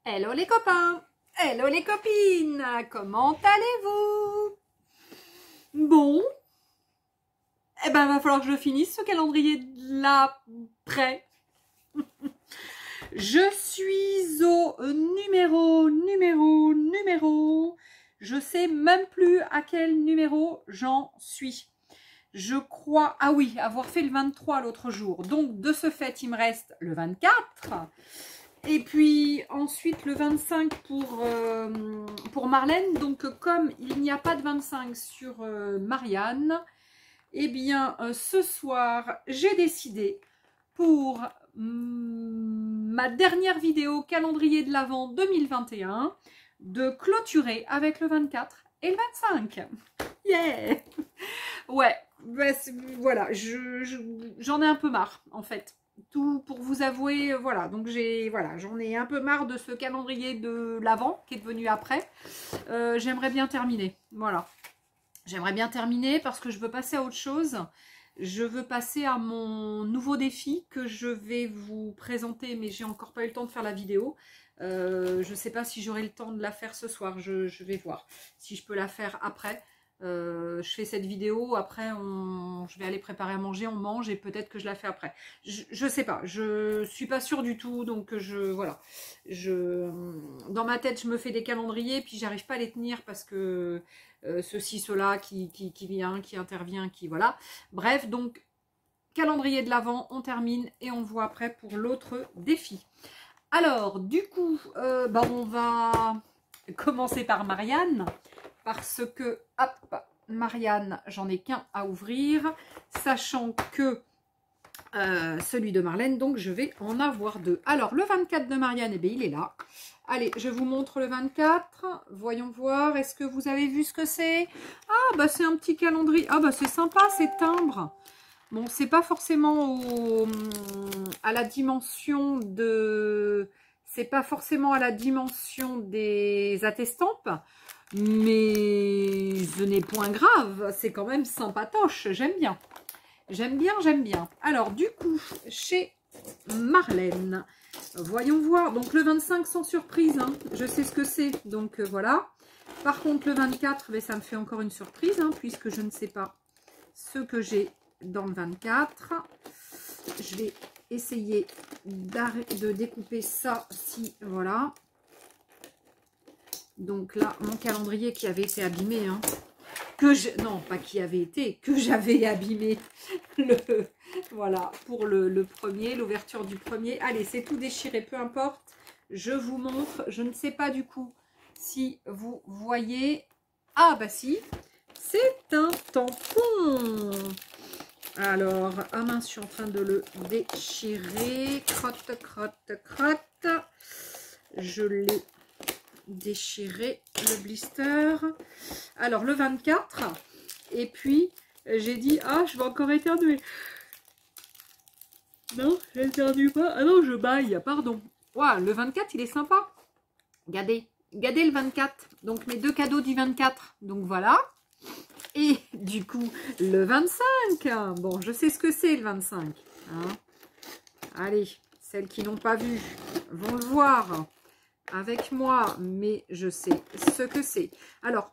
Hello les copains, hello les copines, comment allez-vous? Bon, eh ben va falloir que je finisse ce calendrier là prêt. Je suis au numéro, je sais même plus à quel numéro j'en suis. Je crois, ah oui, avoir fait le 23 l'autre jour, donc de ce fait il me reste le 24. Et puis ensuite le 25 pour Marlène. Donc comme il n'y a pas de 25 sur Marianne, eh bien ce soir j'ai décidé pour ma dernière vidéo calendrier de l'Avent 2021 de clôturer avec le 24 et le 25. Yeah. Ouais, bah, voilà, j'en ai un peu marre en fait. Tout pour vous avouer, voilà, donc j'en ai un peu marre de ce calendrier de l'Avent qui est devenu après. J'aimerais bien terminer, voilà. J'aimerais bien terminer parce que je veux passer à autre chose. Je veux passer à mon nouveau défi que je vais vous présenter, mais j'ai encore pas eu le temps de faire la vidéo. Je ne sais pas si j'aurai le temps de la faire ce soir, je vais voir si je peux la faire après. Je fais cette vidéo, après je vais aller préparer à manger, on mange et peut-être que je la fais après. Je sais pas, je suis pas sûre du tout, donc voilà. Dans ma tête, je me fais des calendriers, puis j'arrive pas à les tenir parce que ceci, cela qui vient, qui intervient, qui voilà. Bref, donc calendrier de l'Avent, on termine et on voit après pour l'autre défi. Alors, du coup, on va commencer par Marianne. Parce que, hop, Marianne, j'en ai qu'un à ouvrir, sachant que celui de Marlène, donc je vais en avoir deux. Alors, le 24 de Marianne, eh bien, il est là. Allez, je vous montre le 24. Voyons voir, est-ce que vous avez vu ce que c'est? Ah, bah c'est un petit calendrier. Ah, bah c'est sympa, ces timbres. Bon, c'est pas forcément à la dimension de... C'est pas forcément à la dimension des attestampes. Mais ce n'est point grave, c'est quand même sympatoche, j'aime bien. J'aime bien, j'aime bien. Alors, du coup, chez Marlène, voyons voir. Donc, le 25 sans surprise, hein. Je sais ce que c'est, donc voilà. Par contre, le 24, mais ça me fait encore une surprise, hein, puisque je ne sais pas ce que j'ai dans le 24. Je vais essayer de découper ça, si, voilà. Donc là, mon calendrier qui avait été abîmé, hein, non, pas qui avait été, que j'avais abîmé, voilà, pour le premier, l'ouverture du premier. Allez, c'est tout déchiré, peu importe, je vous montre, je ne sais pas du coup si vous voyez, ah bah si, c'est un tampon. Alors, ah mince, je suis en train de le déchirer, crotte, crotte, crotte, je l'ai déchirer le blister. Alors le 24, et puis j'ai dit ah je vais encore éternuer. Non, j'éternue pas. Ah non, je baille, pardon. Waouh, le 24 il est sympa. Regardez, regardez le 24. Donc mes deux cadeaux du 24. Donc voilà. Et du coup le 25. Bon, je sais ce que c'est le 25. Hein. Allez, celles qui n'ont pas vu vont le voir avec moi, mais je sais ce que c'est. Alors,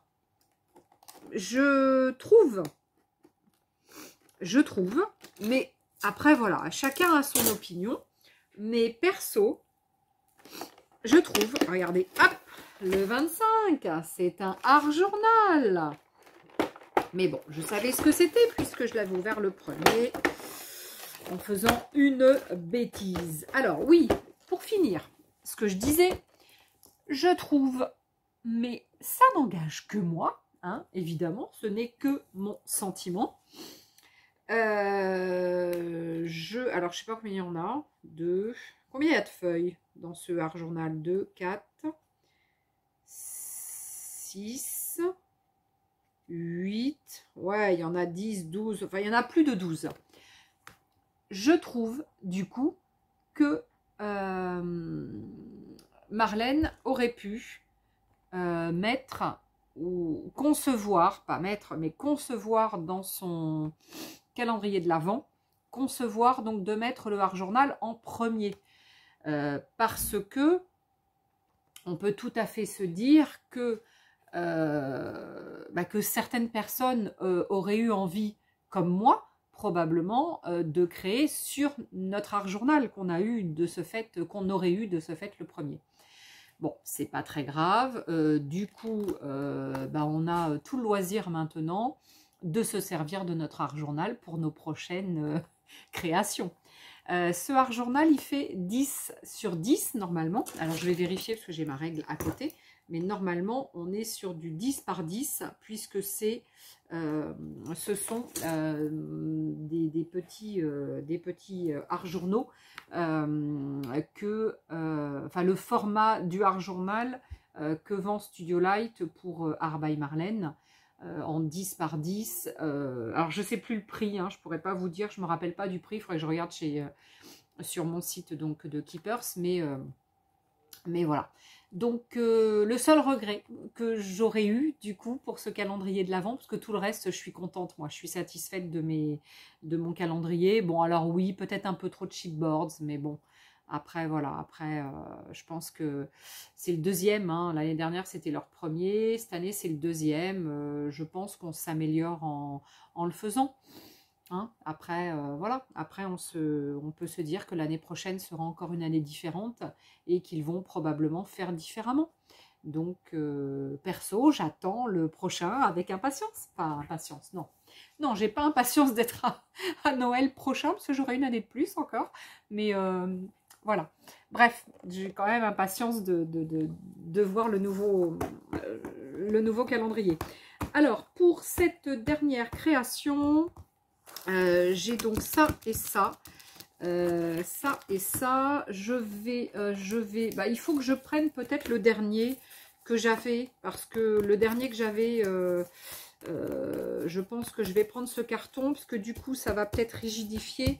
je trouve, mais après, voilà, chacun a son opinion, mais perso, je trouve, regardez, hop, le 25, c'est un art journal. Mais bon, je savais ce que c'était, puisque je l'avais ouvert le premier, en faisant une bêtise. Alors, oui, pour finir, ce que je disais, je trouve, mais ça n'engage que moi, hein, évidemment, ce n'est que mon sentiment. Alors, je sais pas combien il y en a. Combien il y a de feuilles dans ce art journal? 2, 4, 6, 8. Ouais, il y en a 10, 12. Enfin, il y en a plus de 12. Je trouve, du coup, que Marlène aurait pu mettre ou concevoir, pas mettre, mais concevoir dans son calendrier de l'Avent, concevoir donc de mettre le art journal en premier. Parce que on peut tout à fait se dire que certaines personnes auraient eu envie, comme moi, probablement, de créer sur notre art journal qu'on a eu de ce fait, qu'on aurait eu de ce fait le premier. Bon, c'est pas très grave. Du coup, on a tout le loisir maintenant de se servir de notre art journal pour nos prochaines créations. Ce art journal, il fait 10 sur 10 normalement. Alors, je vais vérifier parce que j'ai ma règle à côté. Mais normalement, on est sur du 10 par 10 puisque ce sont des petits art journaux le format du art journal que vend Studio Light pour Art by Marlène. En 10 par 10. Alors, je ne sais plus le prix, hein, je ne pourrais pas vous dire, je ne me rappelle pas du prix, il faudrait que je regarde sur mon site donc, de Keepers, mais voilà. Donc, le seul regret que j'aurais eu, du coup, pour ce calendrier de l'Avent, parce que tout le reste, je suis contente, moi, je suis satisfaite de mon calendrier. Bon, alors oui, peut-être un peu trop de chipboards, mais bon, après, voilà, après, je pense que c'est le deuxième, hein. L'année dernière, c'était leur premier, cette année, c'est le deuxième. Je pense qu'on s'améliore en le faisant. Hein. Après, voilà, après, on peut se dire que l'année prochaine sera encore une année différente et qu'ils vont probablement faire différemment. Donc, perso, j'attends le prochain avec impatience. Enfin, impatience, non. Non, j'ai pas impatience d'être à Noël prochain, parce que j'aurai une année de plus encore. Mais voilà. Bref, j'ai quand même impatience de voir le nouveau calendrier. Alors, pour cette dernière création, j'ai donc ça et ça. Ça et ça. Je vais il faut que je prenne peut-être le dernier que j'avais, parce que le dernier que j'avais, je pense que je vais prendre ce carton, parce que du coup, ça va peut-être rigidifier.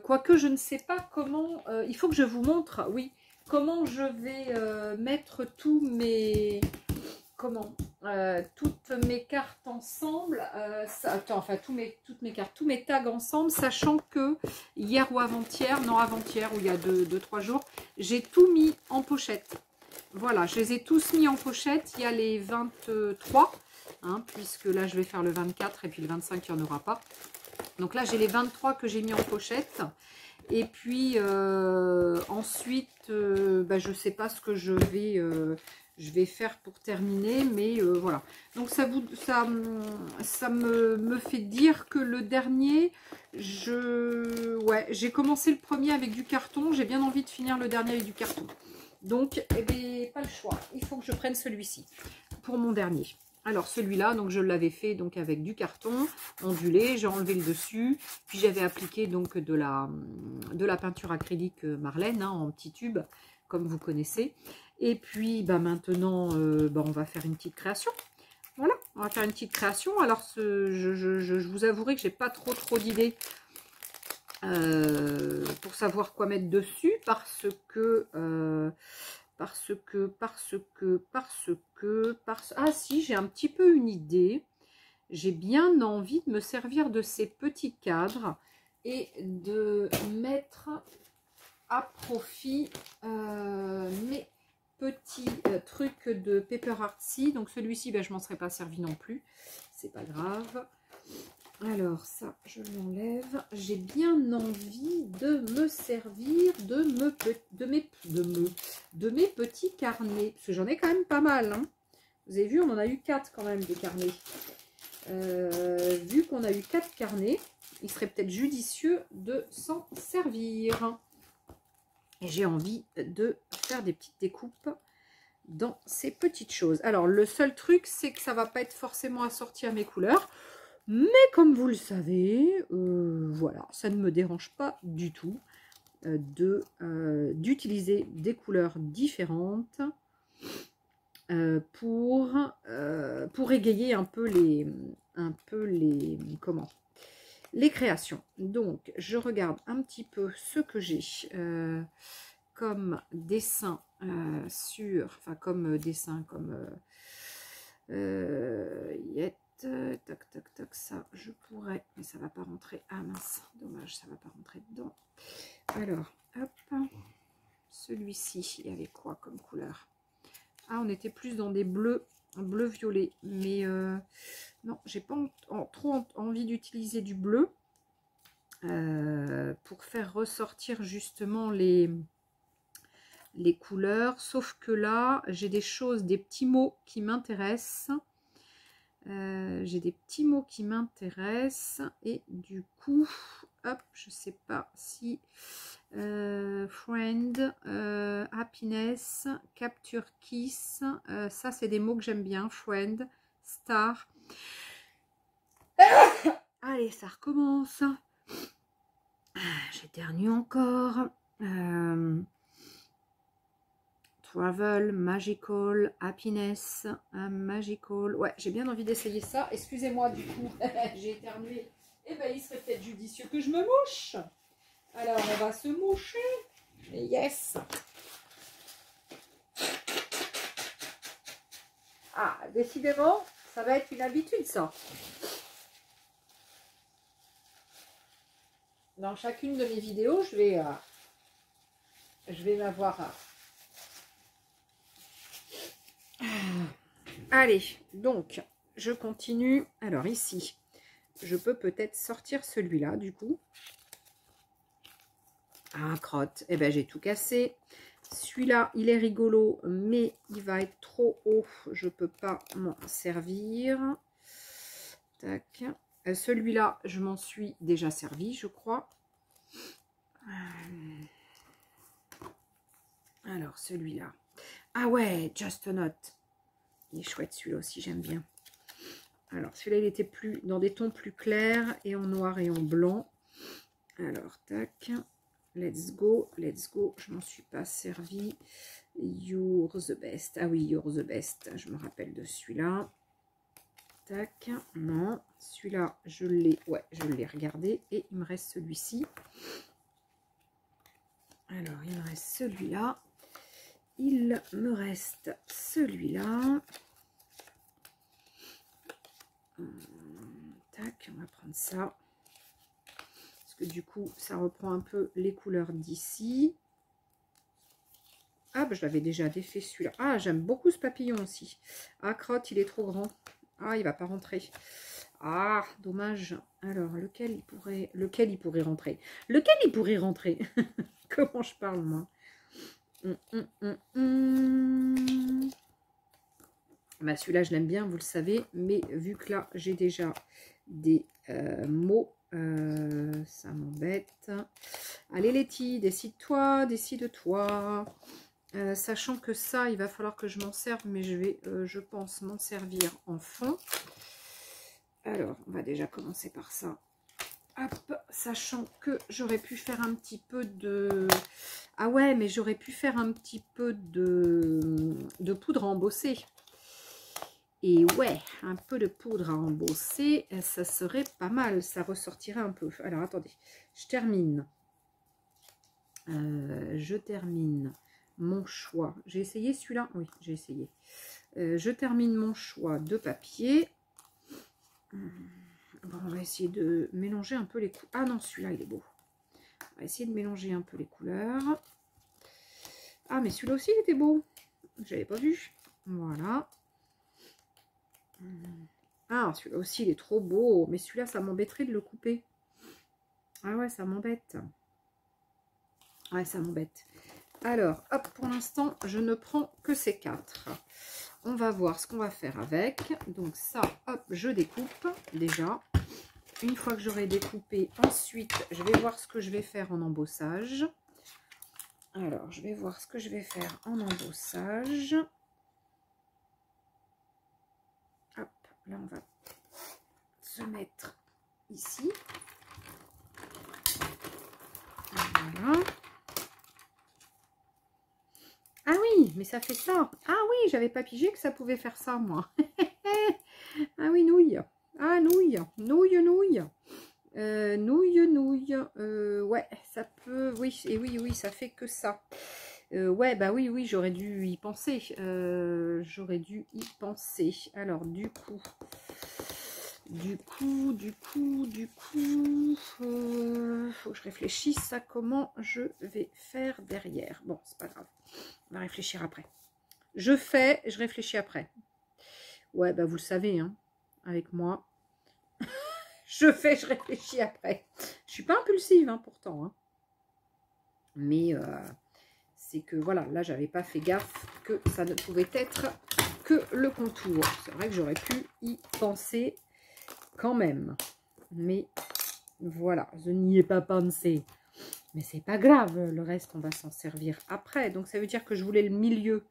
Quoique, je ne sais pas comment... il faut que je vous montre, oui, comment je vais mettre tous mes... toutes mes cartes ensemble, toutes mes cartes, tous mes tags ensemble, sachant que hier ou avant-hier, non avant-hier, ou il y a 2-3 jours, j'ai tout mis en pochette. Voilà, je les ai tous mis en pochette. Il y a les 23, hein, puisque là je vais faire le 24 et puis le 25 il n'y en aura pas. Donc là j'ai les 23 que j'ai mis en pochette. Et puis ensuite, je ne sais pas ce que je vais faire pour terminer, mais voilà. Donc ça me fait dire que le dernier, j'ai commencé le premier avec du carton, j'ai bien envie de finir le dernier avec du carton. Donc, eh bien, pas le choix, il faut que je prenne celui-ci pour mon dernier. Alors celui-là, donc je l'avais fait donc avec du carton ondulé, j'ai enlevé le dessus, puis j'avais appliqué donc de la peinture acrylique Marlène, hein, en petits tubes, comme vous connaissez. Et puis maintenant, on va faire une petite création. Voilà, on va faire une petite création. Alors je vous avouerai que j'ai pas trop d'idées pour savoir quoi mettre dessus, parce que ah si, j'ai un petit peu une idée. J'ai bien envie de me servir de ces petits cadres et de mettre à profit mes petits trucs de Paper Artsy. Donc celui-ci, je m'en serais pas servi non plus, c'est pas grave. Alors ça, je l'enlève. J'ai bien envie de me servir de mes petits carnets, parce que j'en ai quand même pas mal, hein. Vous avez vu, on en a eu 4 quand même, des carnets. Vu qu'on a eu 4 carnets, il serait peut-être judicieux de s'en servir. Et j'ai envie de faire des petites découpes dans ces petites choses. Alors, le seul truc, c'est que ça va pas être forcément assorti à mes couleurs. Mais comme vous le savez, voilà, ça ne me dérange pas du tout d'utiliser des couleurs différentes pour égayer un peu les créations. Donc, je regarde un petit peu ce que j'ai comme dessin tac, ça je pourrais, mais ça va pas rentrer. Ah mince, dommage, ça va pas rentrer dedans. Alors, hop, celui-ci, il y avait quoi comme couleur? Ah, on était plus dans des bleus, bleu violet. Mais non, j'ai pas trop envie d'utiliser du bleu pour faire ressortir justement les couleurs. Sauf que là, j'ai des choses, des petits mots qui m'intéressent. J'ai des petits mots qui m'intéressent. Et du coup, hop, je sais pas si... friend, happiness, capture kiss, ça c'est des mots que j'aime bien. Friend, star. Allez, ça recommence. J'éternue encore. Travel, magical, happiness, magical. Ouais, j'ai bien envie d'essayer ça. Excusez-moi du coup, j'ai éternué. Eh ben, il serait peut-être judicieux que je me mouche. Alors, on va se moucher. Yes. Ah, décidément, ça va être une habitude, ça. Dans chacune de mes vidéos, je vais m'avoir... Allez, donc, je continue. Alors, ici, je peux peut-être sortir celui-là, du coup. Ah, crotte. Eh ben, j'ai tout cassé. Celui-là, il est rigolo, mais il va être trop haut. Je ne peux pas m'en servir. Tac. Celui-là, je m'en suis déjà servi, je crois. Alors, celui-là. Ah ouais, Just a Note. Il est chouette, celui-là aussi, j'aime bien. Alors, celui-là, il était plus dans des tons plus clairs et en noir et en blanc. Alors, tac. Let's go, let's go. Je m'en suis pas servi. You're the best. Ah oui, you're the best. Je me rappelle de celui-là. Tac. Non. Celui-là, je l'ai. Ouais, je l'ai regardé. Et il me reste celui-ci. Alors, il me reste celui-là. Il me reste celui-là. Tac, on va prendre ça. Que du coup ça reprend un peu les couleurs d'ici. Ah bah, je l'avais déjà défait celui-là. Ah, j'aime beaucoup ce papillon aussi. Ah, crotte, il est trop grand. Ah, il va pas rentrer. Ah, dommage. Alors, lequel il pourrait rentrer? Lequel il pourrait rentrer? Comment je parle, moi? Bah, celui-là, je l'aime bien, vous le savez. Mais vu que là, j'ai déjà des mots, ça m'embête. Allez Letty, décide-toi, décide-toi. Sachant que ça, il va falloir que je m'en serve, mais je vais, je pense, m'en servir en fond. Alors, on va déjà commencer par ça. Hop, sachant que j'aurais pu faire un petit peu de... Ah ouais, mais j'aurais pu faire un petit peu de poudre à embosser. Et ouais, un peu de poudre à embosser, ça serait pas mal, ça ressortirait un peu. Alors, attendez, je termine. Je termine mon choix. J'ai essayé celui-là? Oui, j'ai essayé. Je termine mon choix de papier. Bon, on va essayer de mélanger un peu les couleurs. Ah non, celui-là, il est beau. On va essayer de mélanger un peu les couleurs. Ah, mais celui-là aussi, il était beau. Je l'avais pas vu. Voilà. Ah, celui-là aussi, il est trop beau. Mais celui-là, ça m'embêterait de le couper. Ah ouais, ça m'embête. Ouais, ça m'embête. Alors, hop, pour l'instant, je ne prends que ces 4. On va voir ce qu'on va faire avec. Donc ça, hop, je découpe déjà. Une fois que j'aurai découpé, ensuite, je vais voir ce que je vais faire en embossage. Alors, je vais voir ce que je vais faire en embossage. Hop, là, on va se mettre ici. Voilà. Ah oui, mais ça fait ça. Ah oui, j'avais pas pigé que ça pouvait faire ça, moi. Ah oui, nouille. Ah, nouille. Nouille, nouille. Nouille, nouille. Ouais, ça peut... Oui, et oui, oui, ça fait que ça. Ouais, bah oui, oui, j'aurais dû y penser. J'aurais dû y penser. Alors, du coup... faut que je réfléchisse à comment je vais faire derrière. Bon, c'est pas grave. On va réfléchir après. je fais, je réfléchis après. Ouais, bah vous le savez, hein, avec moi. Je fais, je réfléchis après. Je suis pas impulsive, hein, pourtant. Hein. Mais c'est que, voilà, là, j'avais pas fait gaffe que ça ne pouvait être que le contour. C'est vrai que j'aurais pu y penser quand même. Mais voilà, je n'y ai pas pensé. Mais c'est pas grave, le reste, on va s'en servir après. Donc, ça veut dire que je voulais le milieu.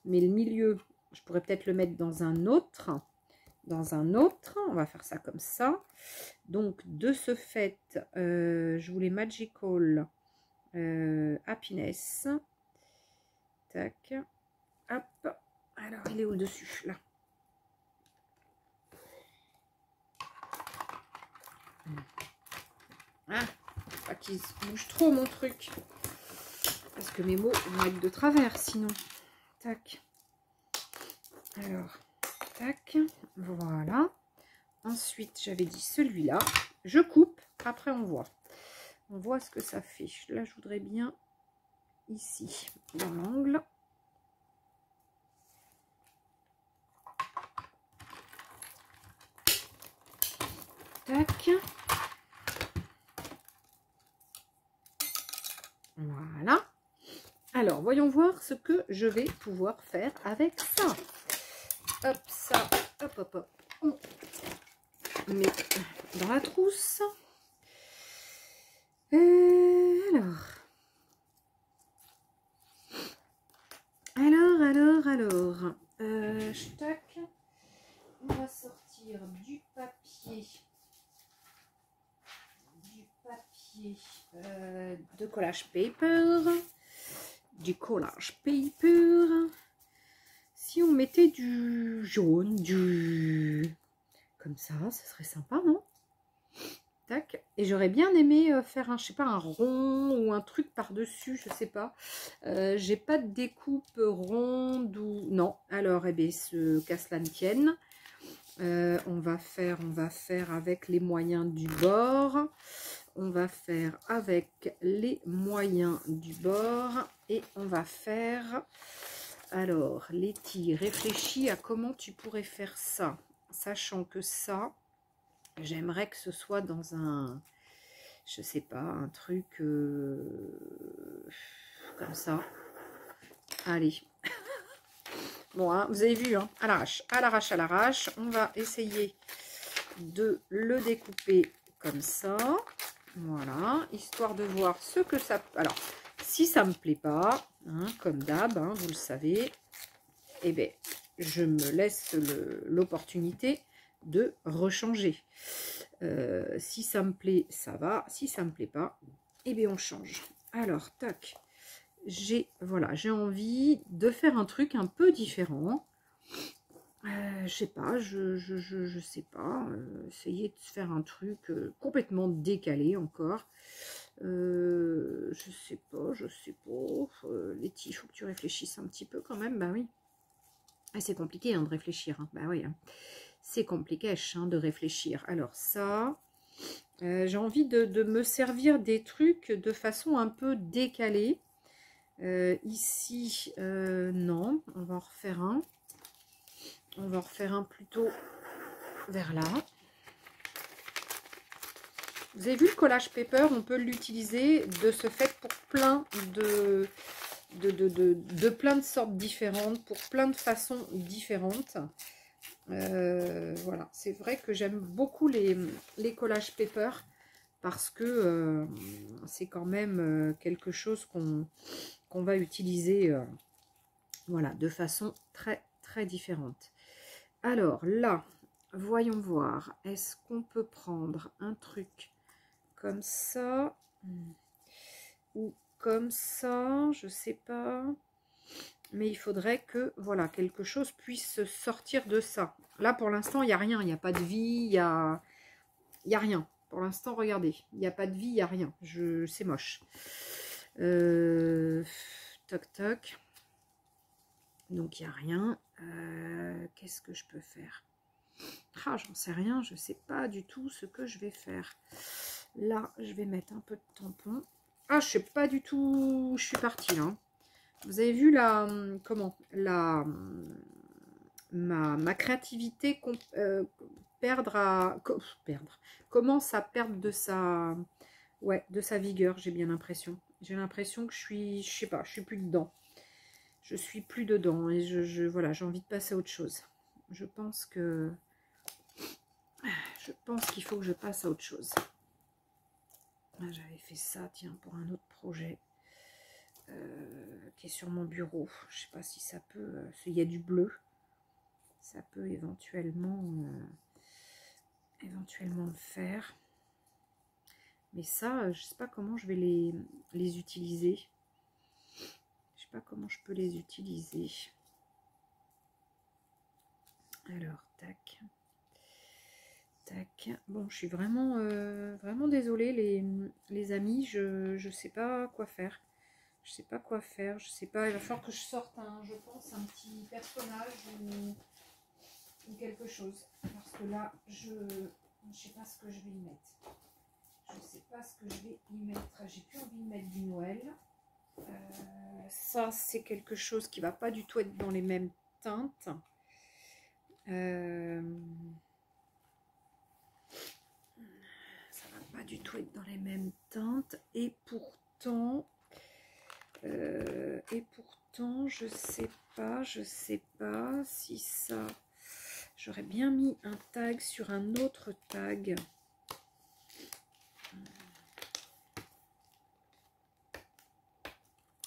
Mais le milieu, je pourrais peut-être le mettre dans un autre. On va faire ça comme ça. Donc, de ce fait, je voulais Magical Happiness. Tac. Hop. Alors, il est où dessus, là? Ah, pas qu'il se bouge trop, mon truc. Parce que mes mots vont être de travers, sinon. Tac. Alors, tac. Voilà. Ensuite, j'avais dit celui-là. Je coupe. Après, on voit. On voit ce que ça fait. Là, je voudrais bien ici, dans l'angle. Tac. Voilà. Alors, voyons voir ce que je vais pouvoir faire avec ça. Hop, ça. Hop, hop, hop. On met dans la trousse. Alors. Tac. On va sortir du papier. De collage paper. Du collage paper. Si on mettait du jaune, comme ça, ce serait sympa, non? Tac. Et j'aurais bien aimé faire un, je sais pas, un rond ou un truc par-dessus, je sais pas. J'ai pas de découpe ronde ou... Non. Alors, eh bien, qu'à cela ne tienne. On va faire avec les moyens du bord. On va faire avec les moyens du bord. Et on va faire... Alors, Letty, réfléchis à comment tu pourrais faire ça. Sachant que ça... J'aimerais que ce soit dans un, je sais pas, un truc comme ça. Allez. Bon, hein, vous avez vu, hein, à l'arrache, à l'arrache, à l'arrache. On va essayer de le découper comme ça. Voilà, histoire de voir ce que ça... Alors, si ça me plaît pas, hein, comme d'hab, hein, vous le savez, eh bien, je me laisse l'opportunité de rechanger. Si ça me plaît, ça va. Si ça me plaît pas, eh bien on change. Alors, tac. Voilà, j'ai envie de faire un truc un peu différent. Je sais pas, je sais pas. Essayer de faire un truc complètement décalé encore. Je sais pas. Letty, il faut que tu réfléchisses un petit peu quand même. Bah oui. Ah, c'est compliqué hein, de réfléchir. Hein. Bah oui. Hein. C'est compliqué hein, de réfléchir. Alors ça, j'ai envie de me servir des trucs de façon un peu décalée. Ici, non, on va en refaire un. On va en refaire un plutôt vers là. Vous avez vu le collage paper, on peut l'utiliser de ce fait pour plein de plein de sortes différentes, pour plein de façons différentes. Voilà, c'est vrai que j'aime beaucoup les collages paper parce que c'est quand même quelque chose qu'on va utiliser voilà, de façon très très différente. Alors là, voyons voir, est-ce qu'on peut prendre un truc comme ça ou comme ça, je sais pas. Mais il faudrait que, voilà, quelque chose puisse sortir de ça. Là, pour l'instant, il n'y a rien. Il n'y a pas de vie, il y a rien. Pour l'instant, regardez. Il n'y a pas de vie, il n'y a rien. C'est moche. Toc, toc. Donc, il n'y a rien. Qu'est-ce que je peux faire? Ah, j'en sais rien. Je ne sais pas du tout ce que je vais faire. Là, je vais mettre un peu de tampon. Ah, je ne sais pas du tout où je suis partie, là. Vous avez vu la... Comment la... Ma créativité commence à perdre de sa... Ouais, de sa vigueur, j'ai bien l'impression. J'ai l'impression que je sais pas, je suis plus dedans. Je suis plus dedans et voilà, j'ai envie de passer à autre chose. Je pense qu'il faut que je passe à autre chose. Ah, j'avais fait ça, tiens, pour un autre projet qui est sur mon bureau. Je sais pas si ça peut... il y a du bleu. Ça peut éventuellement le faire. Mais ça, je sais pas comment je vais les utiliser. Je sais pas comment je peux les utiliser. Alors, tac. Tac. Bon, je suis vraiment, vraiment désolée, les amis. Je sais pas quoi faire. Je sais pas quoi faire. Je sais pas. Il va falloir que je sorte, je pense, un petit personnage ou quelque chose. Parce que là, je sais pas ce que je vais y mettre. Je sais pas ce que je vais y mettre. J'ai plus envie de mettre du Noël. Ça, c'est quelque chose qui va pas du tout être dans les mêmes teintes. Ça va pas du tout être dans les mêmes teintes. Et pourtant, je sais pas si ça... J'aurais bien mis un tag sur un autre tag.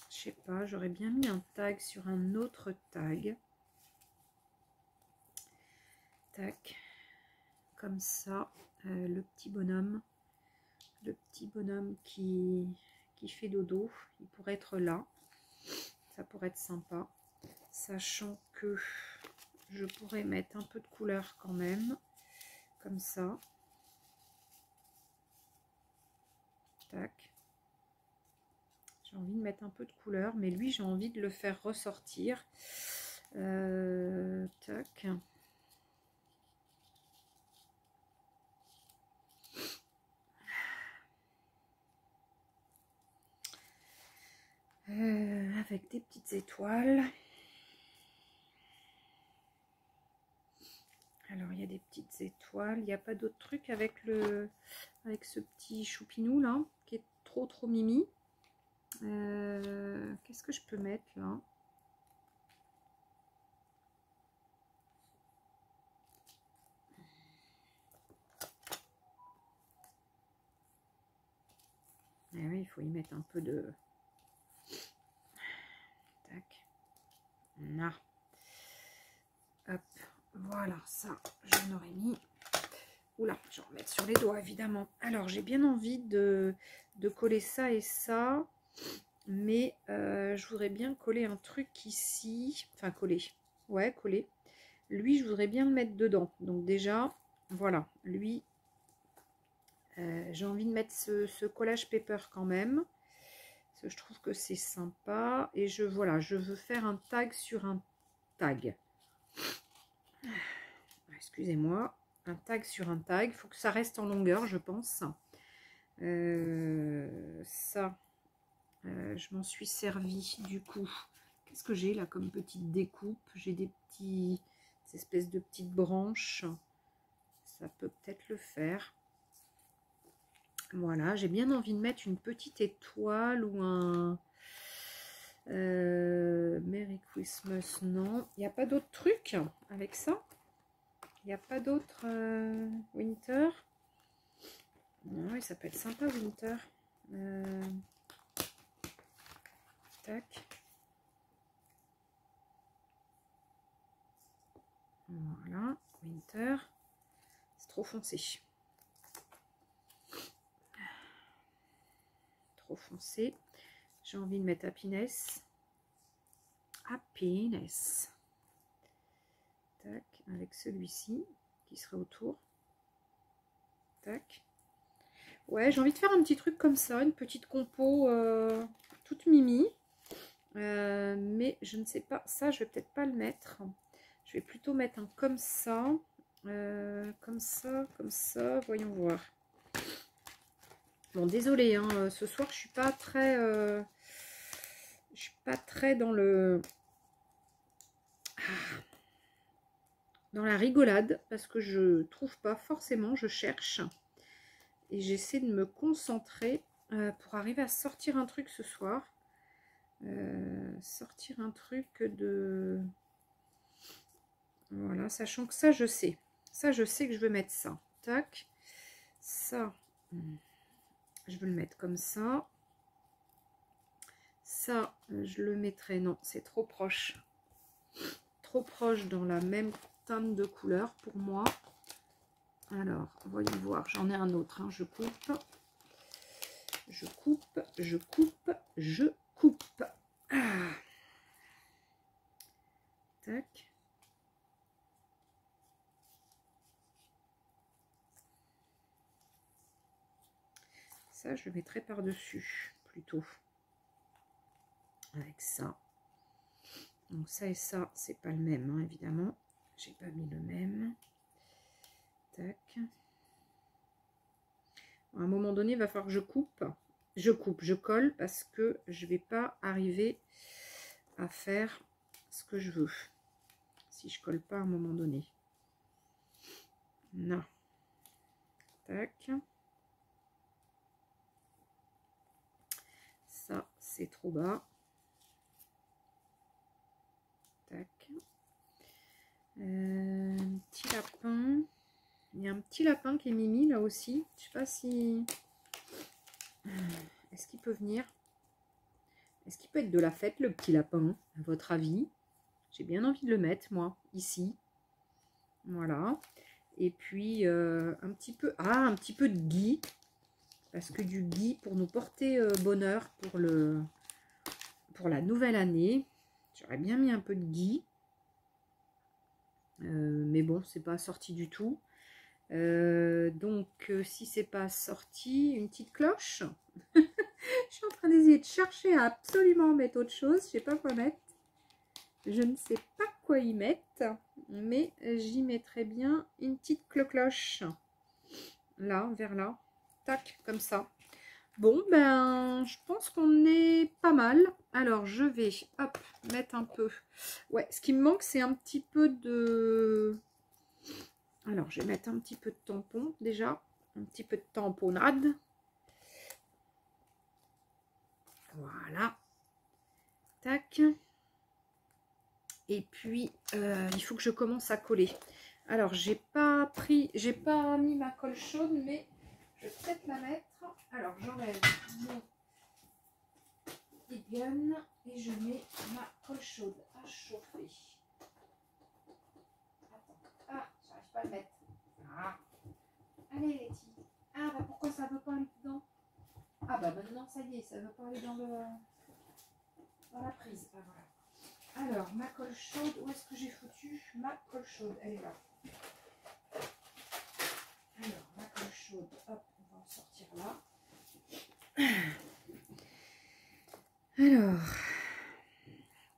Je sais pas, j'aurais bien mis un tag sur un autre tag. Tac. Comme ça. Le petit bonhomme. Le petit bonhomme qui fait dodo. Il pourrait être là. Ça pourrait être sympa. Sachant que je pourrais mettre un peu de couleur quand même. Comme ça. Tac. J'ai envie de mettre un peu de couleur, mais lui, j'ai envie de le faire ressortir. Tac. Avec des petites étoiles. Alors, il y a des petites étoiles. Il n'y a pas d'autre truc avec ce petit choupinou là, qui est trop mimi. Qu'est-ce que je peux mettre là? Eh oui, il faut y mettre un peu de... Tac. Là. Hop. Voilà, ça, j'en aurais mis. Oula, je vais remettre sur les doigts, évidemment. Alors, j'ai bien envie de coller ça et ça. Mais je voudrais bien coller un truc ici. Enfin, coller. Ouais, coller. Lui, je voudrais bien le mettre dedans. Donc déjà, voilà. Lui, j'ai envie de mettre ce collage paper quand même. Parce que je trouve que c'est sympa. Et voilà, je veux faire un tag sur un tag. Excusez-moi. Un tag sur un tag. Il faut que ça reste en longueur, je pense. Ça, je m'en suis servi du coup. Qu'est-ce que j'ai là comme petite découpe? J'ai des espèces de petites branches. Ça peut peut-être le faire. Voilà, j'ai bien envie de mettre une petite étoile ou un Merry Christmas. Non, il n'y a pas d'autres trucs avec ça. Il n'y a pas d'autres Winter. Non, ça peut être sympa Winter. Tac. Voilà, Winter. C'est trop foncé. Trop foncé. J'ai envie de mettre Happiness. Happiness. Tac, avec celui-ci qui serait autour. Tac. Ouais, j'ai envie de faire un petit truc comme ça, une petite compo toute mimi. Mais je ne sais pas, ça je vais peut-être pas le mettre. Je vais plutôt mettre un comme ça. Comme ça, voyons voir. Bon, désolé, hein, ce soir je suis pas très Je suis pas très dans le... dans la rigolade, parce que je trouve pas forcément, je cherche. Et j'essaie de me concentrer pour arriver à sortir un truc ce soir. Sortir un truc de... Voilà, sachant que ça, je sais. Ça, je sais que je veux mettre ça. Tac. Ça, je veux le mettre comme ça. Ça, je le mettrai... Non, c'est trop proche. Trop proche dans la même teinte de couleur pour moi. Alors, voyons voir. J'en ai un autre. Hein. Je coupe. Je coupe. Je coupe. Je coupe. Ah. Tac. Ça, je le mettrai par-dessus, plutôt. Avec ça. Donc ça et ça, c'est pas le même, hein, évidemment. J'ai pas mis le même. Tac. À un moment donné, il va falloir que je coupe. Je colle, parce que je vais pas arriver à faire ce que je veux. Si je colle pas à un moment donné. Non. Tac. Ça, c'est trop bas. Tac. Petit lapin. Il y a un petit lapin qui est mimi là aussi. Je sais pas si... Est-ce qu'il peut venir? Est-ce qu'il peut être de la fête, le petit lapin, à votre avis? J'ai bien envie de le mettre, moi, ici. Voilà. Et puis, un petit peu... Ah, un petit peu de gui. Parce que du gui, pour nous porter bonheur pour la nouvelle année. J'aurais bien mis un peu de gui. Mais bon, c'est pas sorti du tout. Donc, si c'est pas sorti, une petite cloche. Je suis en train d'essayer de chercher à absolument mettre autre chose. Je sais pas quoi mettre. Je ne sais pas quoi y mettre. Mais j'y mettrais bien une petite cloche. Là, vers là. Tac, comme ça. Bon, ben, je pense qu'on est pas mal. Alors, je vais, hop, mettre un peu. Ouais, ce qui me manque, c'est un petit peu de... Alors, je vais mettre un petit peu de tampon, déjà. Un petit peu de tamponnade. Voilà. Tac. Et puis, il faut que je commence à coller. Alors, j'ai pas mis ma colle chaude, mais je vais peut-être la mettre. Alors, j'enlève mon gun et je mets ma colle chaude à chauffer. Attends. Ah, j'arrive pas à le mettre. Ah. Allez, Letty. Ah, bah pourquoi ça veut pas aller dedans? Ah, bah maintenant, ça y est, ça veut pas aller dans la prise. Ah, voilà. Alors, ma colle chaude, où est-ce que j'ai foutu ma colle chaude? Elle est là. Alors, ma colle chaude, hop, on va en sortir là. Alors,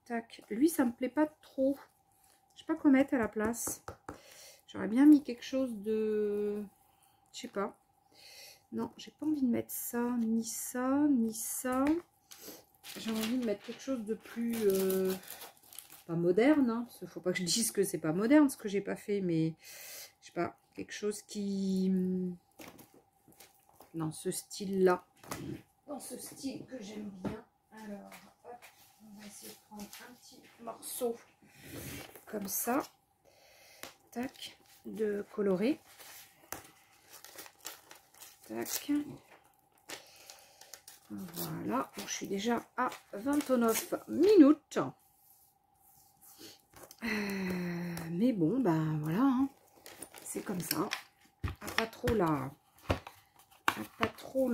tac. Lui, ça me plaît pas trop. Je sais pas quoi mettre à la place. J'aurais bien mis quelque chose de... Je sais pas. Non, j'ai pas envie de mettre ça, ni ça, ni ça. J'ai envie de mettre quelque chose de plus... pas moderne, hein, parce qu'il faut pas que je dise que c'est pas moderne ce que j'ai pas fait, mais je sais pas, quelque chose qui... dans ce style-là. Dans ce style que j'aime bien. Alors, hop, on va essayer de prendre un petit morceau comme ça. Tac, de colorer. Tac. Voilà, bon, je suis déjà à 29 minutes. Mais bon, ben voilà, hein. C'est comme ça. Pas trop la... Pas trop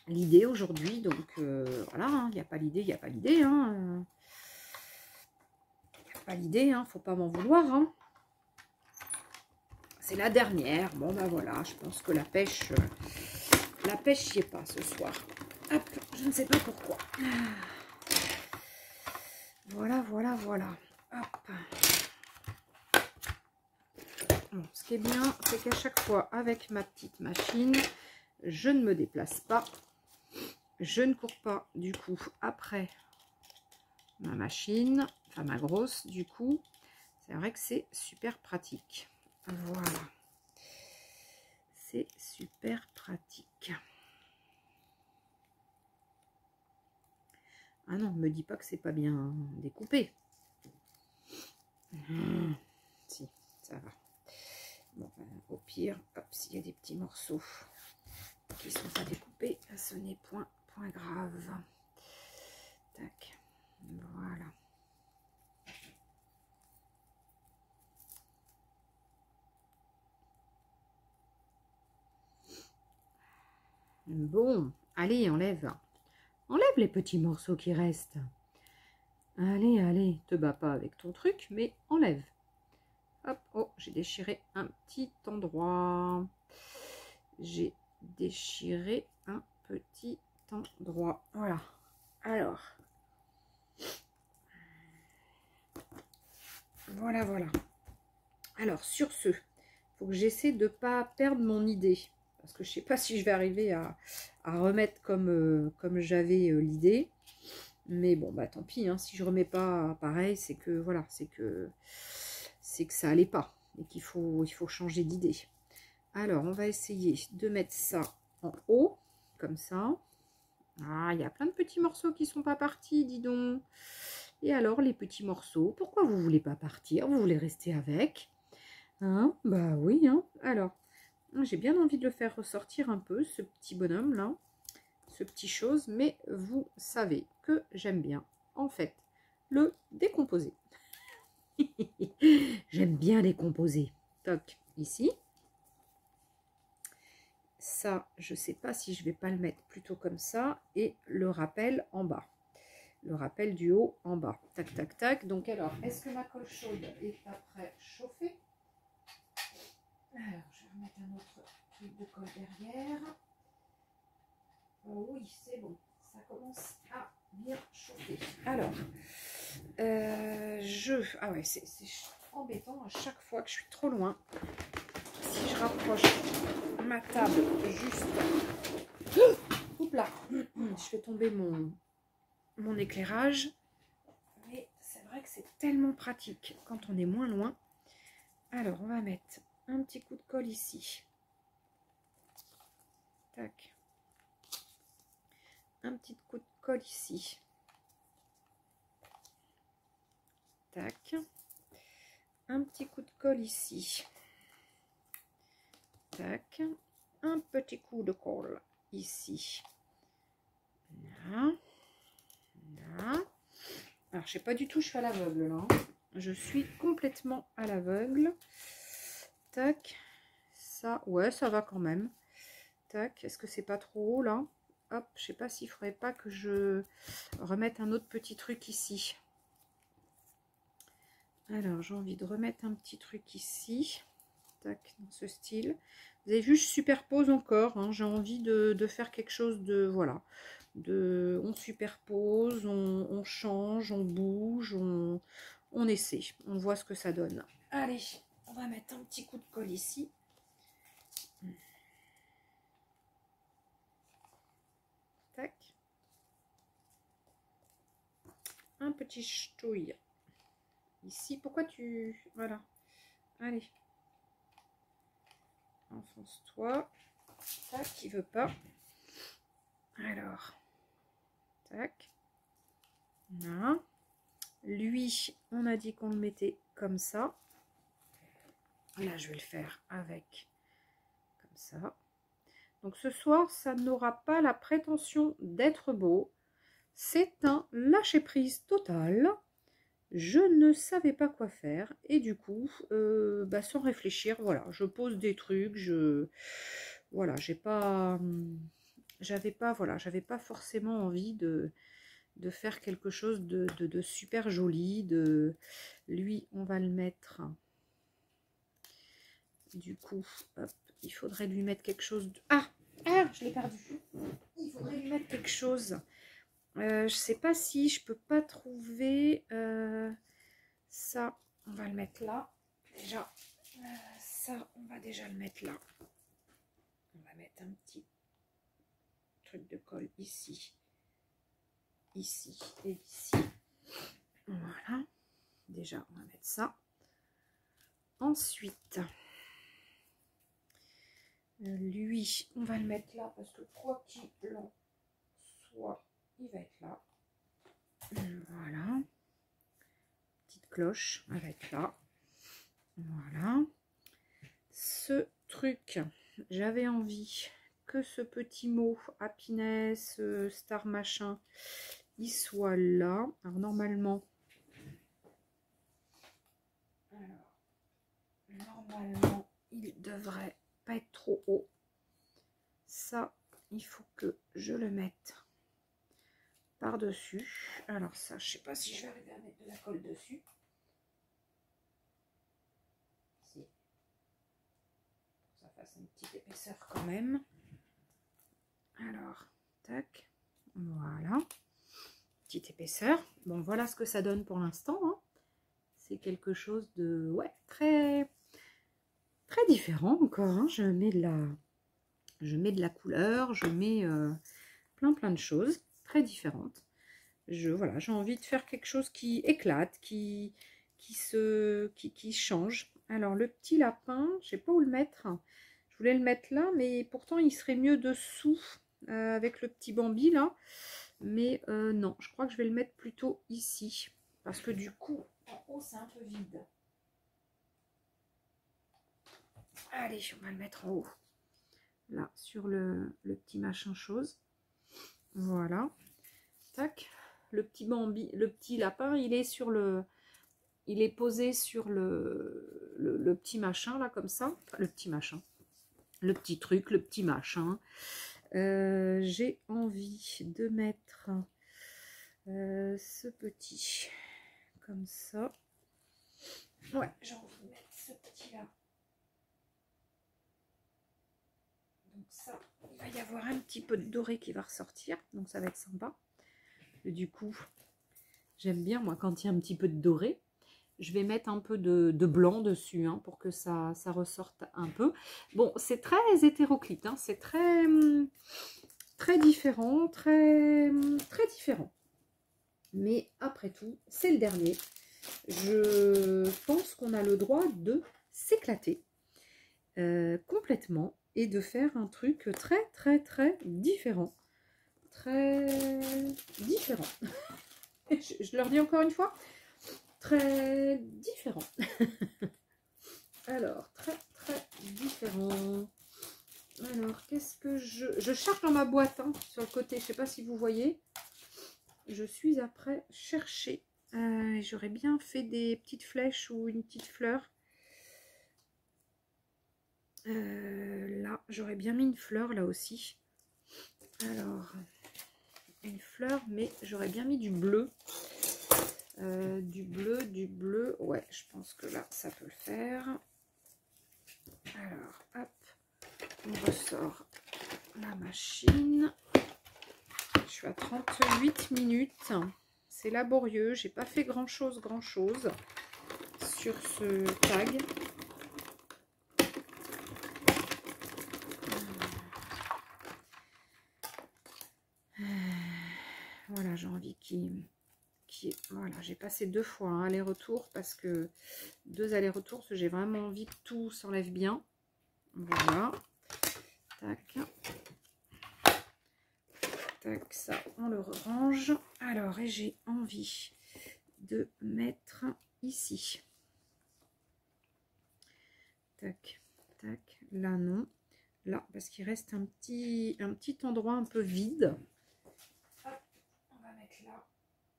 l'idée aujourd'hui, donc voilà, il n'y a pas l'idée, il n'y a pas l'idée, hein. Il n'y a pas l'idée, hein, faut pas m'en vouloir, hein. C'est la dernière, bon ben voilà, je pense que la pêche n'y est pas ce soir. Hop, je ne sais pas pourquoi. Voilà, voilà, voilà. Hop. Bon, ce qui est bien, c'est qu'à chaque fois, avec ma petite machine, je ne me déplace pas. je ne cours pas du coup après ma machine, enfin ma grosse du coup. C'est vrai que c'est super pratique. Voilà. C'est super pratique. Ah non, me dis pas que c'est pas bien découpé. Si, ça va. Bon, au pire, hop, s'il y a des petits morceaux qui sont pas découpés, ce n'est point grave. Tac, voilà. Bon, allez, enlève. Enlève les petits morceaux qui restent. Allez, allez, te bats pas avec ton truc, mais enlève. Hop, oh, j'ai déchiré un petit endroit. J'ai déchiré un petit endroit. Voilà. Alors. Voilà, voilà. Alors, sur ce, il faut que j'essaie de ne pas perdre mon idée. Parce que je ne sais pas si je vais arriver à remettre comme j'avais l'idée. Mais bon, bah tant pis, hein, si je remets pas pareil, c'est que voilà, c'est que ça allait pas. Et qu'il faut changer d'idée. Alors, on va essayer de mettre ça en haut, comme ça. Ah, il y a plein de petits morceaux qui sont pas partis, dis donc. Et alors, les petits morceaux, pourquoi vous voulez pas partir? Vous voulez rester avec? Hein? Bah oui, hein. Alors, j'ai bien envie de le faire ressortir un peu, ce petit bonhomme-là, ce petit chose, mais vous savez que j'aime bien, en fait, le décomposer. J'aime bien décomposer. Toc, ici. Ça, je ne sais pas si je vais pas le mettre plutôt comme ça, et le rappel en bas. Le rappel du haut en bas. Tac, tac, tac. Donc alors, est-ce que ma colle chaude est après chauffée? Alors, je vais remettre un autre truc de colle derrière. Oh oui, c'est bon. Ça commence à bien chauffer. Alors, ah ouais, c'est embêtant à chaque fois que je suis trop loin. Si je rapproche ma table juste... Oups là, je fais tomber mon éclairage. Mais c'est vrai que c'est tellement pratique quand on est moins loin. Alors, on va mettre un petit coup de colle ici. Tac. Un petit coup de colle ici. Tac. Un petit coup de colle ici. Tac. Un petit coup de colle ici. Là. Là. Alors, je sais pas du tout, je suis à l'aveugle là. Je suis complètement à l'aveugle. Tac. Ça, ouais, ça va quand même. Tac. Est-ce que c'est pas trop haut là? Hop, je sais pas s'il faudrait pas que je remette un autre petit truc ici. Alors, j'ai envie de remettre un petit truc ici. Tac, dans ce style. Vous avez vu, je superpose encore. Hein, j'ai envie de faire quelque chose de... Voilà. On superpose, on change, on bouge, on essaie. On voit ce que ça donne. Allez, on va mettre un petit coup de colle ici. Tac. Un petit ch'touille. Ici, pourquoi tu... Voilà. Allez. Enfonce-toi. Tac, il veut pas. Alors. Tac. Là. Lui, on a dit qu'on le mettait comme ça. Là, je vais le faire avec comme ça. Donc ce soir, ça n'aura pas la prétention d'être beau. C'est un lâcher-prise total. Je ne savais pas quoi faire. Et du coup, sans réfléchir, voilà, je pose des trucs. Voilà, j'avais pas forcément envie de faire quelque chose de super joli. Lui, on va le mettre. Du coup, hop, il faudrait lui mettre quelque chose de... Ah, je l'ai perdu. Il faudrait lui mettre quelque chose. Je sais pas si je peux pas trouver ça. On va le mettre là. Déjà, ça, on va déjà le mettre là. On va mettre un petit truc de colle ici, ici et ici. Voilà. Déjà, on va mettre ça. Ensuite, lui, on va le mettre là parce que quoi qu'il en soit, il va être là. Voilà. Petite cloche, elle va être là. Voilà. Ce truc, j'avais envie que ce petit mot happiness, star machin, il soit là. Alors normalement, il devrait pas être trop haut. Ça, il faut que je le mette par-dessus. Alors ça, je sais pas si je vais arriver à mettre de la colle dessus. Si. Ça fasse une petite épaisseur quand même. Alors, tac. Voilà. Petite épaisseur. Bon, voilà ce que ça donne pour l'instant. Hein. C'est quelque chose de, ouais, très différent encore. Hein. Je mets de la couleur, je mets plein de choses très différentes. Voilà, j'ai envie de faire quelque chose qui éclate, qui change. Alors le petit lapin, je sais pas où le mettre. Je voulais le mettre là, mais pourtant il serait mieux dessous avec le petit Bambi là. Mais non, je crois que je vais le mettre plutôt ici. Parce que du coup, en haut c'est un peu vide. Allez, on va le mettre en haut. Là, sur le petit machin chose. Voilà. Tac. Le petit Bambi, le petit lapin, il est posé sur le petit machin, là, comme ça. Enfin, le petit machin. Le petit truc, le petit machin. J'ai envie de mettre ce petit comme ça. Ouais, j'ai envie de mettre ce petit-là. Donc ça, il va y avoir un petit peu de doré qui va ressortir. Donc ça va être sympa. Et du coup, j'aime bien, moi, quand il y a un petit peu de doré. Je vais mettre un peu de blanc dessus hein, pour que ça ressorte un peu. Bon, c'est très hétéroclite. Hein, c'est très différent. Très différent. Mais après tout, c'est le dernier. Je pense qu'on a le droit de s'éclater complètement et de faire un truc très différent. Très différent. Je leur dis encore une fois, très différent. Alors, très différent. Alors, qu'est-ce que je cherche dans ma boîte hein, sur le côté, je sais pas si vous voyez. Je suis après chercher. J'aurais bien fait des petites flèches ou une petite fleur. Là, j'aurais bien mis une fleur là aussi. Alors, une fleur, mais j'aurais bien mis du bleu. Du bleu. Ouais, je pense que là, ça peut le faire. Alors, hop, on ressort la machine. Je suis à 38 minutes. C'est laborieux. J'ai pas fait grand chose sur ce tag. Voilà, j'ai envie voilà, j'ai passé 2 fois un aller-retour parce que 2 allers-retours, parce que j'ai vraiment envie que tout s'enlève bien. Voilà. Tac. Tac, ça, on le range. Alors, et j'ai envie de mettre ici. Tac, tac. Là, non. Là, parce qu'il reste un petit endroit un peu vide. Hop, on va mettre là.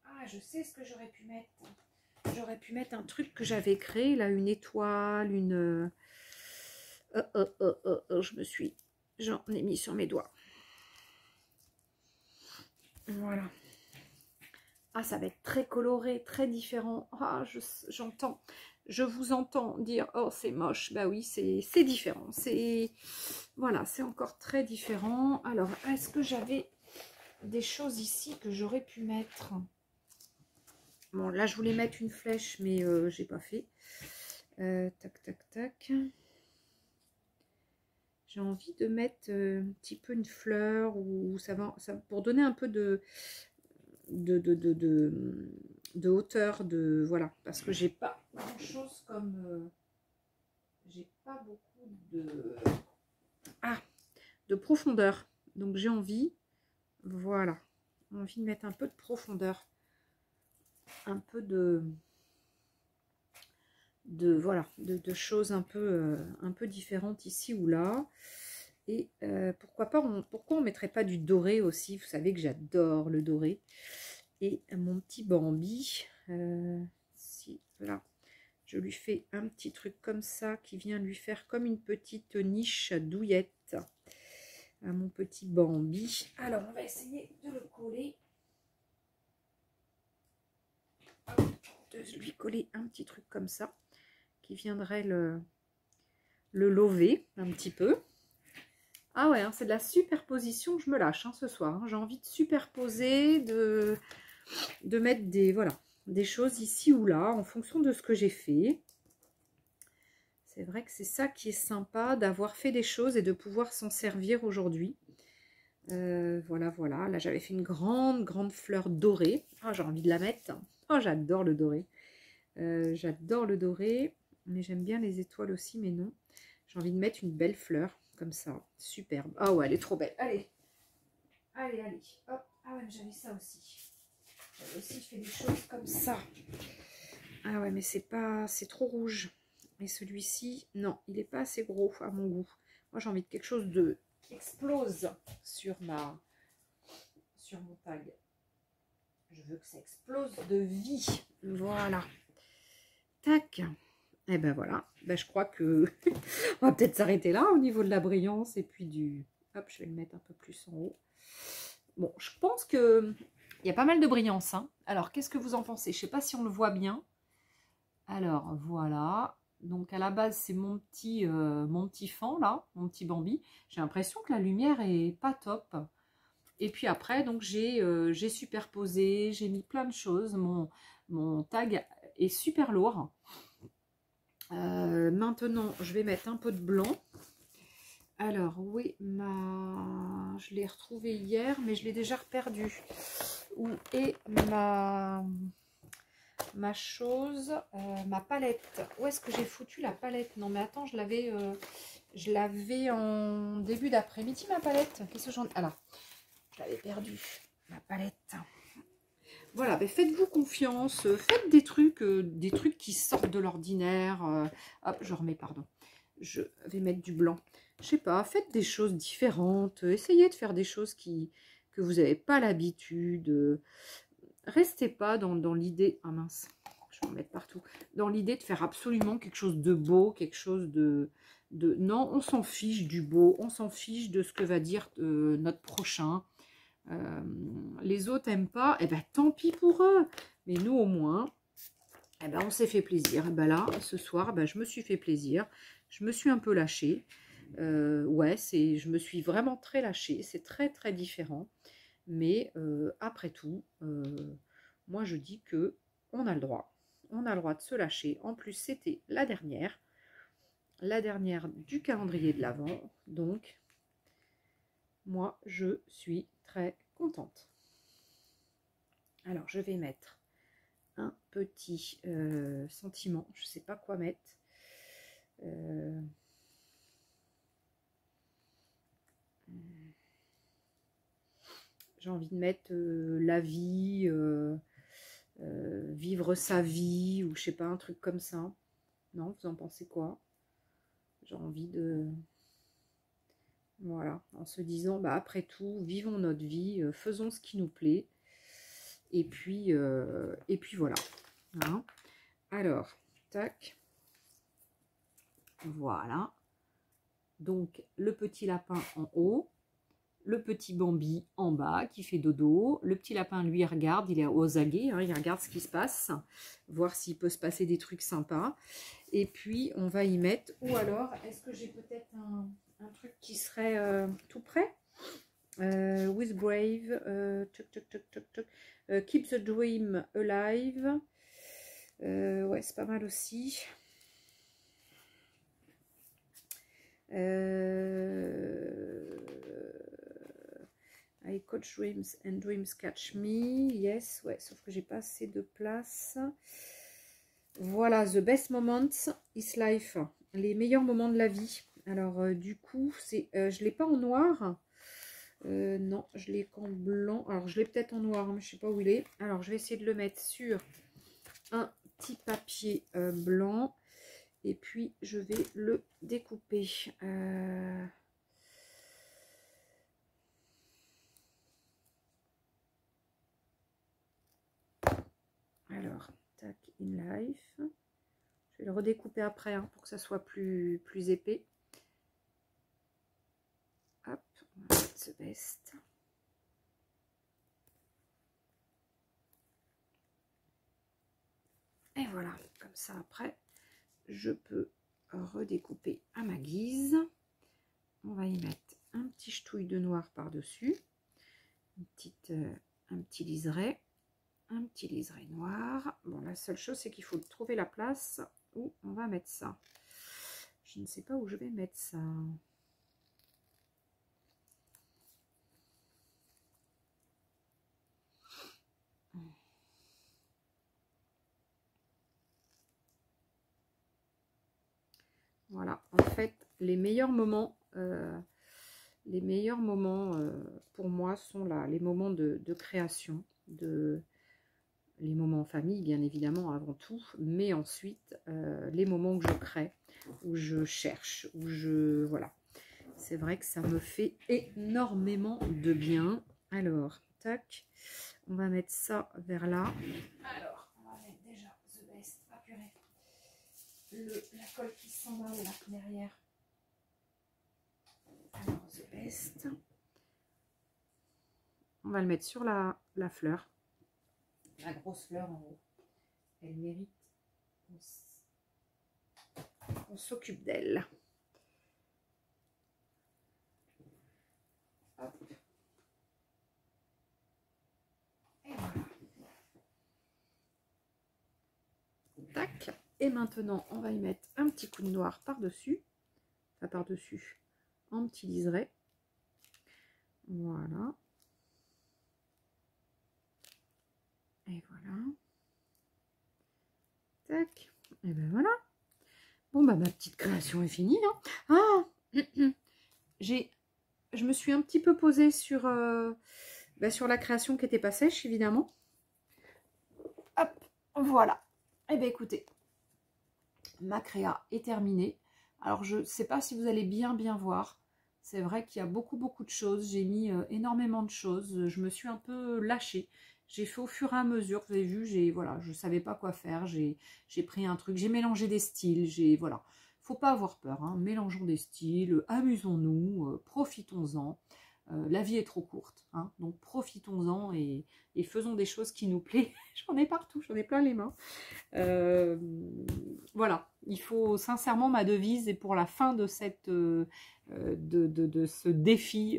Ah, je sais ce que j'aurais pu mettre. J'aurais pu mettre un truc que j'avais créé, là, une étoile, une... J'en ai mis sur mes doigts. Voilà. Ah, ça va être très coloré, très différent. Ah, j'entends. Je vous entends dire, oh, c'est moche. Bah oui, c'est différent. Voilà, c'est encore très différent. Alors, est-ce que j'avais des choses ici que j'aurais pu mettre? Bon, là, je voulais mettre une flèche, mais j'ai pas fait. Tac, tac, tac. j'ai envie de mettre un petit peu une fleur ou ça va pour donner un peu de hauteur, voilà, parce que j'ai pas grand chose comme j'ai pas beaucoup de profondeur, donc j'ai envie, voilà, envie de mettre un peu de profondeur, un peu voilà, de choses un peu différentes ici ou là. Et pourquoi on mettrait pas du doré aussi? Vous savez que j'adore le doré. Et mon petit Bambi, si là, je lui fais un petit truc comme ça qui vient lui faire comme une petite niche douillette à mon petit Bambi. Alors, on va essayer de le coller. De lui coller un petit truc comme ça qui viendrait le lever un petit peu. Ah ouais, hein, c'est de la superposition, je me lâche hein, ce soir. Hein. J'ai envie de superposer, de mettre des choses ici ou là en fonction de ce que j'ai fait. C'est vrai que c'est ça qui est sympa, d'avoir fait des choses et de pouvoir s'en servir aujourd'hui. Voilà. Là, j'avais fait une grande fleur dorée. Oh, j'ai envie de la mettre. Oh, j'adore le doré. J'adore le doré, mais j'aime bien les étoiles aussi, mais non. J'ai envie de mettre une belle fleur, comme ça. Superbe. Ah ouais, elle est trop belle. Allez. Hop. Ah ouais, j'avais ça aussi. J'avais aussi fait des choses comme ça. Ah ouais, mais c'est trop rouge. Et celui-ci, non, il n'est pas assez gros à mon goût. Moi, j'ai envie de quelque chose qui explose sur mon tag. Je veux que ça explose de vie. Voilà. Tac. Et ben voilà. Ben, je crois que on va peut-être s'arrêter là au niveau de la brillance et puis du... Hop, je vais le mettre un peu plus en haut. Bon, je pense que il y a pas mal de brillance. Hein. Alors, qu'est-ce que vous en pensez? Je ne sais pas si on le voit bien. Alors, voilà. Donc, à la base, c'est mon petit fan, là, mon petit Bambi. J'ai l'impression que la lumière est pas top. Et puis après, donc, j'ai superposé, j'ai mis plein de choses. Mon tag est super lourd. Maintenant, je vais mettre un peu de blanc. Alors, oui, je l'ai retrouvé hier, mais je l'ai déjà perdu. Où est ma chose, ma palette? Où est-ce que j'ai foutu la palette? Non, mais attends, je l'avais en début d'après-midi, ma palette. Qu'est-ce que j'en... Ah là, je l'avais perdue, ma palette. Voilà, ben faites-vous confiance, faites des trucs qui sortent de l'ordinaire. Hop, je remets, pardon. Je vais mettre du blanc. Je sais pas, faites des choses différentes. Essayez de faire des choses que vous n'avez pas l'habitude. Restez pas dans l'idée... Ah mince, je vais en mettre partout. Dans l'idée de faire absolument quelque chose de beau, quelque chose de... Non, on s'en fiche du beau, on s'en fiche de ce que va dire notre prochain. Les autres n'aiment pas, et ben tant pis pour eux. Mais nous au moins, eh ben, on s'est fait plaisir. Et ben là, ce soir, ben, je me suis fait plaisir. Je me suis un peu lâchée. Ouais, je me suis vraiment très lâchée. C'est très très différent. Mais après tout, moi je dis que on a le droit. On a le droit de se lâcher. En plus, c'était la dernière du calendrier de l'Avent. Donc, moi, je suis très contente. Alors, je vais mettre un petit sentiment. Je ne sais pas quoi mettre. J'ai envie de mettre la vie, vivre sa vie, ou je sais pas, un truc comme ça. Non, vous en pensez quoi? J'ai envie de... Voilà, en se disant, bah, après tout, vivons notre vie, faisons ce qui nous plaît. Et puis voilà. Hein. Alors, tac. Voilà. Donc, le petit lapin en haut. Le petit Bambi en bas qui fait dodo. Le petit lapin, lui, regarde, il est aux aguets, hein, il regarde ce qui se passe, voir s'il peut se passer des trucs sympas. Et puis, on va y mettre, ou alors, est-ce que j'ai peut-être un truc qui serait tout prêt? With Brave, Keep the Dream Alive. Ouais, c'est pas mal aussi. I coach dreams and dreams catch me. Yes, ouais, sauf que j'ai pas assez de place. Voilà, the best moments is life. Les meilleurs moments de la vie. Alors, du coup, je l'ai pas en noir. Non, je l'ai qu'en blanc. Alors, je l'ai peut-être en noir, mais je sais pas où il est. Alors, je vais essayer de le mettre sur un petit papier blanc. Et puis, je vais le découper. Alors, tac, in life. Je vais le redécouper après hein, pour que ça soit plus épais. Hop, on va mettre the best. Et voilà, comme ça après, je peux redécouper à ma guise. On va y mettre un petit ch'touille de noir par-dessus, un petit liseré noir. Bon, la seule chose, c'est qu'il faut trouver la place où on va mettre ça. Je ne sais pas où je vais mettre ça. Voilà, en fait, les meilleurs moments pour moi sont là, les moments de création, les moments en famille, bien évidemment, avant tout, mais ensuite, les moments où je crée, où je cherche, voilà. C'est vrai que ça me fait énormément de bien. Alors, tac, on va mettre ça vers là. Alors, on va mettre déjà the best. Ah purée. La colle qui s'en va là, derrière. Alors, the best. On va le mettre sur la fleur. La grosse fleur en haut. Elle mérite qu'on s'occupe d'elle. Et voilà. Tac. Et maintenant, on va y mettre un petit coup de noir par-dessus. Enfin, par-dessus. En petit liseré. Voilà. Et voilà. Tac. Et ben voilà. Bon, bah ma petite création est finie. Hein. Ah je me suis un petit peu posée sur la création qui n'était pas sèche, évidemment. Hop, voilà. Et bien écoutez, ma créa est terminée. Alors, je ne sais pas si vous allez bien voir. C'est vrai qu'il y a beaucoup de choses. J'ai mis énormément de choses. Je me suis un peu lâchée. J'ai fait au fur et à mesure. Vous avez vu, voilà, je ne savais pas quoi faire. J'ai pris un truc. J'ai mélangé des styles. Voilà. Faut pas avoir peur. Hein. Mélangeons des styles. Amusons-nous. Profitons-en. La vie est trop courte. Hein. Donc, profitons-en et faisons des choses qui nous plaisent. J'en ai partout. J'en ai plein les mains. Voilà, il faut sincèrement, ma devise, et pour la fin de ce défi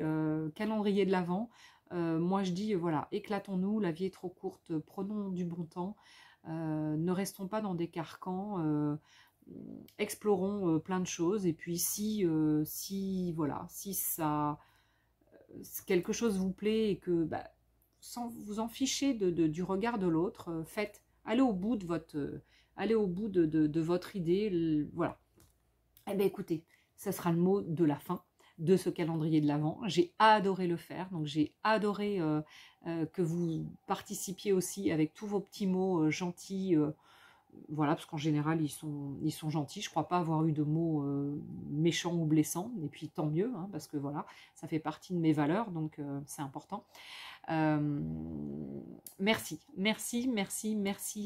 calendrier de l'Avent, moi je dis voilà, éclatons-nous, la vie est trop courte, prenons du bon temps, ne restons pas dans des carcans, explorons plein de choses, et puis si ça quelque chose vous plaît et que sans vous en ficher du regard de l'autre, faites, allez au bout de votre idée, voilà. Eh bien écoutez, ça sera le mot de la fin de ce calendrier de l'Avent. J'ai adoré le faire, donc j'ai adoré que vous participiez aussi avec tous vos petits mots gentils, voilà, parce qu'en général ils sont gentils. Je crois pas avoir eu de mots méchants ou blessants, et puis tant mieux, hein, parce que voilà, ça fait partie de mes valeurs, donc c'est important. Merci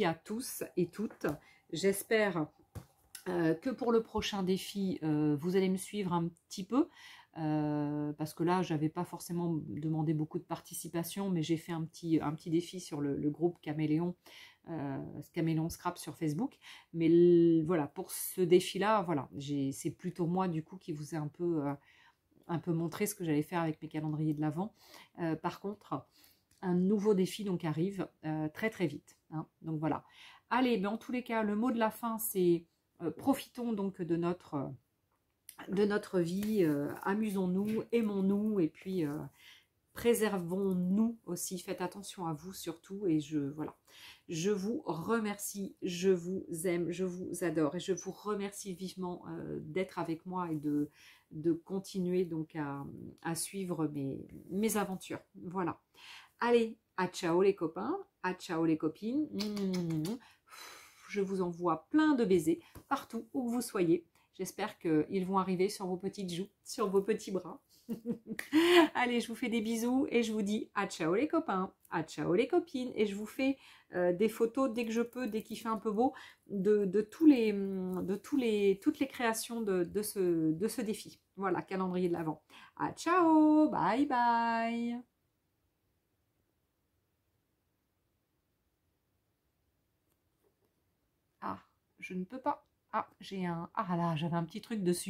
à tous et toutes. J'espère que pour le prochain défi, vous allez me suivre un petit peu, parce que là, j'avais pas forcément demandé beaucoup de participation, mais j'ai fait un petit défi sur le groupe Caméléon, Caméléon Scrap sur Facebook. Mais voilà, pour ce défi-là, voilà, c'est plutôt moi du coup qui vous ai un peu montré ce que j'allais faire avec mes calendriers de l'Avent. Par contre, un nouveau défi donc arrive très vite. Hein. Donc voilà. Allez, en tous les cas, le mot de la fin, c'est profitons donc de notre de notre vie. Amusons-nous, aimons-nous et puis préservons-nous aussi. Faites attention à vous surtout. Et voilà. Je vous remercie, je vous aime, je vous adore et je vous remercie vivement d'être avec moi et de continuer donc à suivre mes aventures. Voilà. Allez, à ciao les copains, à ciao les copines. Je vous envoie plein de baisers partout où vous soyez. J'espère qu'ils vont arriver sur vos petites joues, sur vos petits bras. Allez, je vous fais des bisous et je vous dis à ciao les copains, à ciao les copines. Et je vous fais des photos dès que je peux, dès qu'il fait un peu beau, toutes les créations de ce défi. Voilà, calendrier de l'Avent. À ciao, bye bye. Ah, je ne peux pas. Ah, j'ai un... Ah là, j'avais un petit truc dessus.